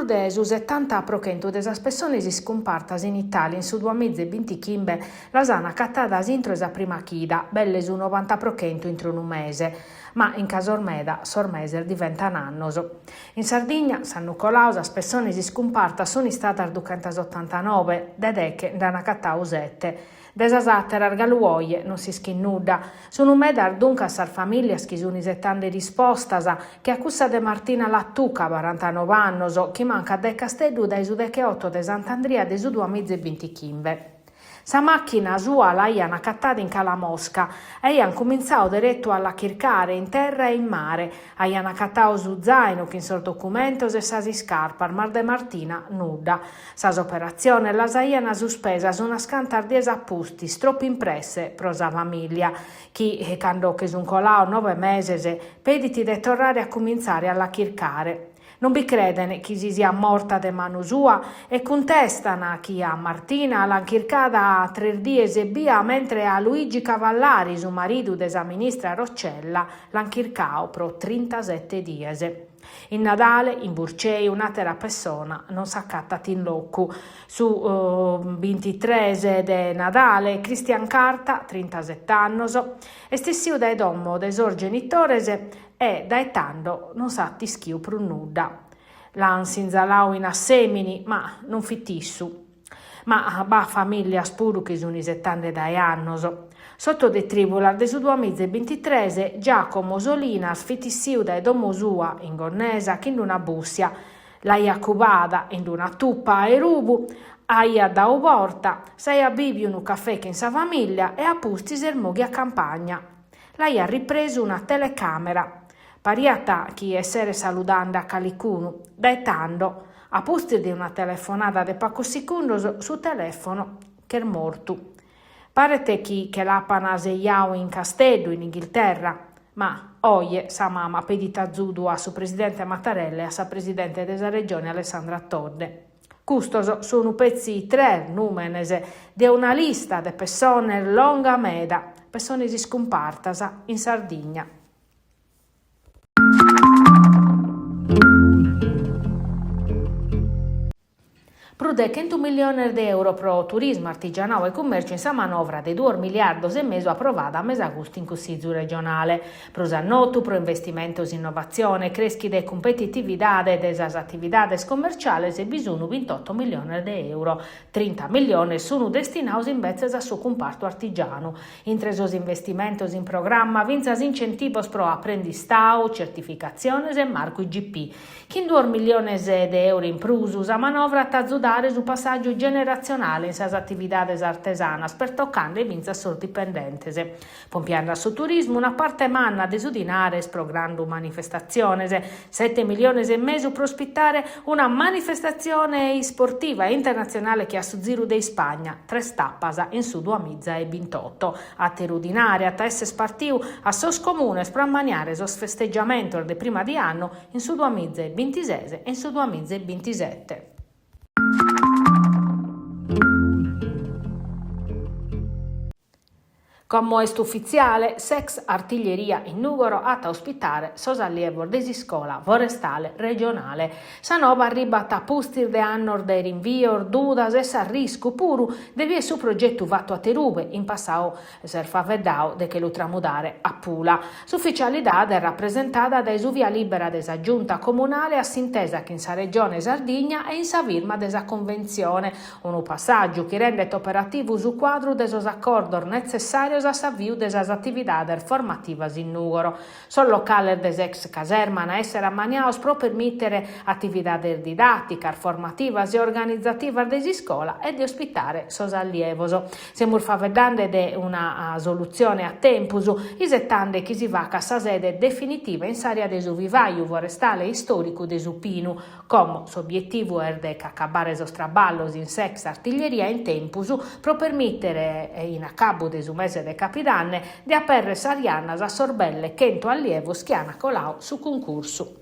prude su 70% delle persone si scompartas in Italia in su 2025 la sana cattadas intro esa prima chida, belle su 90% entro un mese, ma in caso ormeda sormeser diventano annos. In Sardegna, San Nicolao, le persone si scompartas sono state al 289, dedè da una cattau 7. Desasatter argaluoie non si schinnudda. Sono medar dunque a sar famiglia che sono settande rispostas che accusa de Martina Lattuca, 49 annos, che manca de Castellu dai su 8 de Sant'Andria de su 2025. Sa macchina sua l'aian accattata in Calamosca e aian cominciato diretto alla chircare in terra e in mare. Aian accattato su zaino che in sul documentos e sasi scarpa, al Mar de Martina nuda. Sas operazioni las aian sospesas una scantar di esappusti, troppo impresse pro sa famiglia. Chi quando che sun colao 9 mesi, pediti de tornare a cominciare alla chircare. Non vi credene chi si sia morta de mano sua e contestano chi a Martina l'han chircata 3 dies e via mentre a Luigi Cavallari, suo marito desa ministra Roccella, l'han chircao pro 37 dies. In Natale, in Burcei, un'altra persona non s'accattati in locu. Su 23 de Natale, Cristian Carta, 37 annos, estessiu dai domo dei suoi genitores e dai tando non satti schiu pro nudda. L'han s'inzalau in assemini, ma non fittissu. Ma ba famiglia spuru che sono 70 dai annos. Sotto de tribular de su 2023 Giacomo Solinas fitissiu dai domo sua in Gonnesa che in una bussia, l'aia cubada in una tuppa e rubu, aia da o porta, sei a bibi un caffè che in sa famiglia e a pusti sermoghi a campagna. L'aia ripreso una telecamera, pariata chi essere saludando a calicunu, daetando, a pusti di una telefonata de poco secondo su telefono che è morto. Parete chi che l'apana seiau in Castello, in Inghilterra, ma oie sa mamma pedita zudu a suo presidente Mattarella e a sa presidente della regione Alessandra Todde. Custos sono pezzi 3 numenes di una lista de persone longa meda, persone si scompartas in Sardegna. Prude 100 milioni di euro pro turismo, artigianato e commercio in sa manovra de 2 miliardi e mezzo approvata a mese agosto in Consiglio regionale. Prosannotu pro investimentos innovazione, creschi de competitività desas attividades commerciales e bisogno 28 milioni di euro. 30 milioni sono destinati invece a suo comparto artigiano. Intre esos investimentos in programma vinzas incentivos pro apprendistau, certificazione e marco IGP. Che in 2 milioni di euro in prusus a manovra tazudare su passaggio generazionale in sas attividades artesanas per toccando e vinza sordipendentes. Pompiando su turismo una parte manna de sudinares programma manifestazione 7 milioni e mezzo per ospitare una manifestazione sportiva internazionale che a su Giro de Spagna 3 tappas in su 2028 a terudinare a tesse spartiu a sos comunes per ammaniare sos festeggiamento de prima di anno in su 2026 e in su 2027. Come est ufficiale, Sex Artiglieria in Nugoro a ospitare sos allievo desi scola forestale regionale. Sa nova arribata pustir de annor de rinvio, dudas e sa risco puru devie su progetto vatto a Terube, in passao ser faveddao de che lo tramudare a Pula. S'ufficialità è rappresentata da via libera desa giunta comunale a sintesa che in sa regione Sardegna e in sa firma desa convenzione, un passaggio che rende operativo su quadro desos accordo necessario a s'avvio desas attividades formativas in Nugoro. Sol locale des ex caserman a essere ammaniaos pro permettere attividades didatticas, formativas e organizzativas desi scola e di ospitare sos allievoso. Siamo favedande de una soluzione a tempus, isettande chi si vaca sa sede definitiva in s'area de su vivaio forestale storico de su Pinu, come s'obiettivo è de accabare sos traballos in sex artiglieria in tempus pro permettere in accabo de su mese de capitanne di aperre sarianas a sorbelle chento allievo schiana colau su concorso.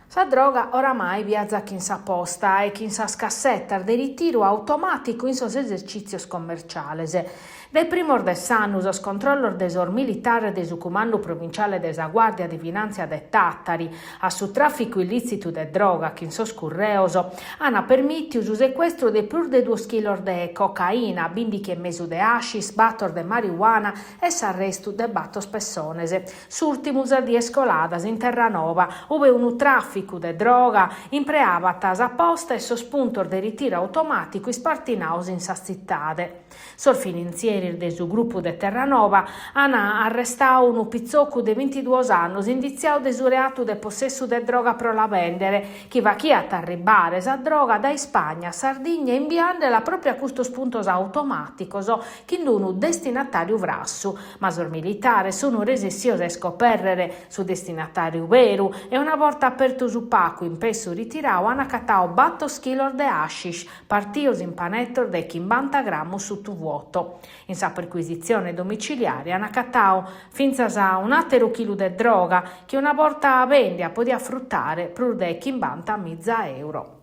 Sa droga oramai viaggia chi in sa posta e chi in sa scassetta de ritiro automatico in sos esercizios commerciales. Del primor des annus, os controllor desor militare de su Comando Provinciale de sa Guardia di Finanza de Tattari a su traffico illicitu de droga che in sos curreoso hanno permittius su sequestro de plur de 2 kg de cocaina, bindi che mesu de hashish, battor de marijuana e s'arrestu de battos personese. S'ultimus a die scoladas in Terranova, ove unu traffico de droga impreavatas apposta e sos puntor de ritiro automatico ispartinaus in sa zittade. Sos finanzieri de su gruppo de Terranova hanno arrestau unu pizzoccu de 22 annos indiziau de su reatu de possessu de droga pro la vendere, chi va chi a arribare sa droga da Spagna, Sardigna inviando la propria custos puntos automaticos, chi unu destinatariu vrassu, ma sos militare sono resessios a scoperrere su destinatariu veru e una volta aperto su pacu in pesso ritirau hanno accattau battos kg de hashish, partios in panettor de 50 grammus su tu vuoto. In sa perquisizione domiciliare hanno accattau finza sa un altero chilo de droga che una volta vendia podia fruttare plur de 50.000 euro.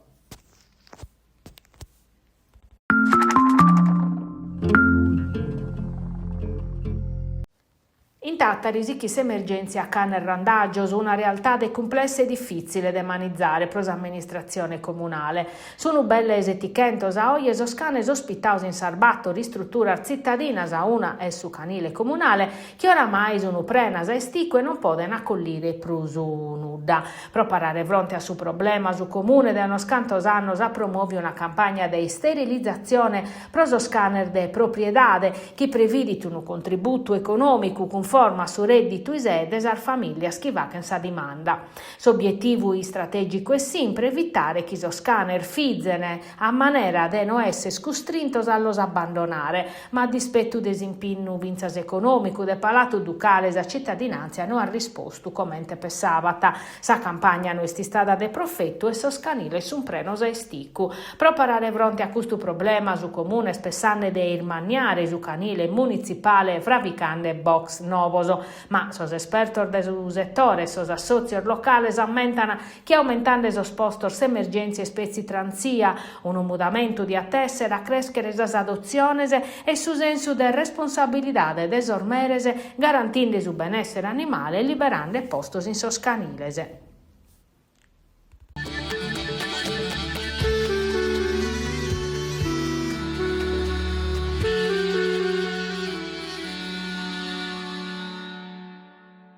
In Tattari si emergenza can randagios, una realtà de complessa e difficile da manizzare pro l'amministrazione comunale. Sono belle etichentos a oie oscanes ospitaus in Sarbatto ristruttura cittadina a una e su canile comunale che oramai sono prenas e stico e non poden accollire prusu nuda. Pro parare fronte a su problema su comune da unos cantos annos a promuovere una campagna di sterilizzazione pro so scanner de propriedade che previdit un contributo economico con forma su reddito isedes al famiglia schivachen sa dimanda. S'obiettivo strategico è sempre evitare che so scanner fizzene a maniera de no esse scustrintos allos abbandonare, ma a dispetto desimpinnu vinzas economico de palato ducale sa cittadinanza non ha risposto commente per sabata. Sa campagna no esti stata de profetto e so scanile su un preno sa esticu. Pro parare fronte a questo problema su comune spessanne de irmaniare su canile municipale fravicande box novoso, ma sos espertos de su settore, sos associos locales ammentano che aumentando sos postos emergenze e spezi transia, un mudamento di attessere a crescere sas adoziones e su senso de responsabilidade de sormerese garantinde su benessere animale e liberando postos in sos canilese.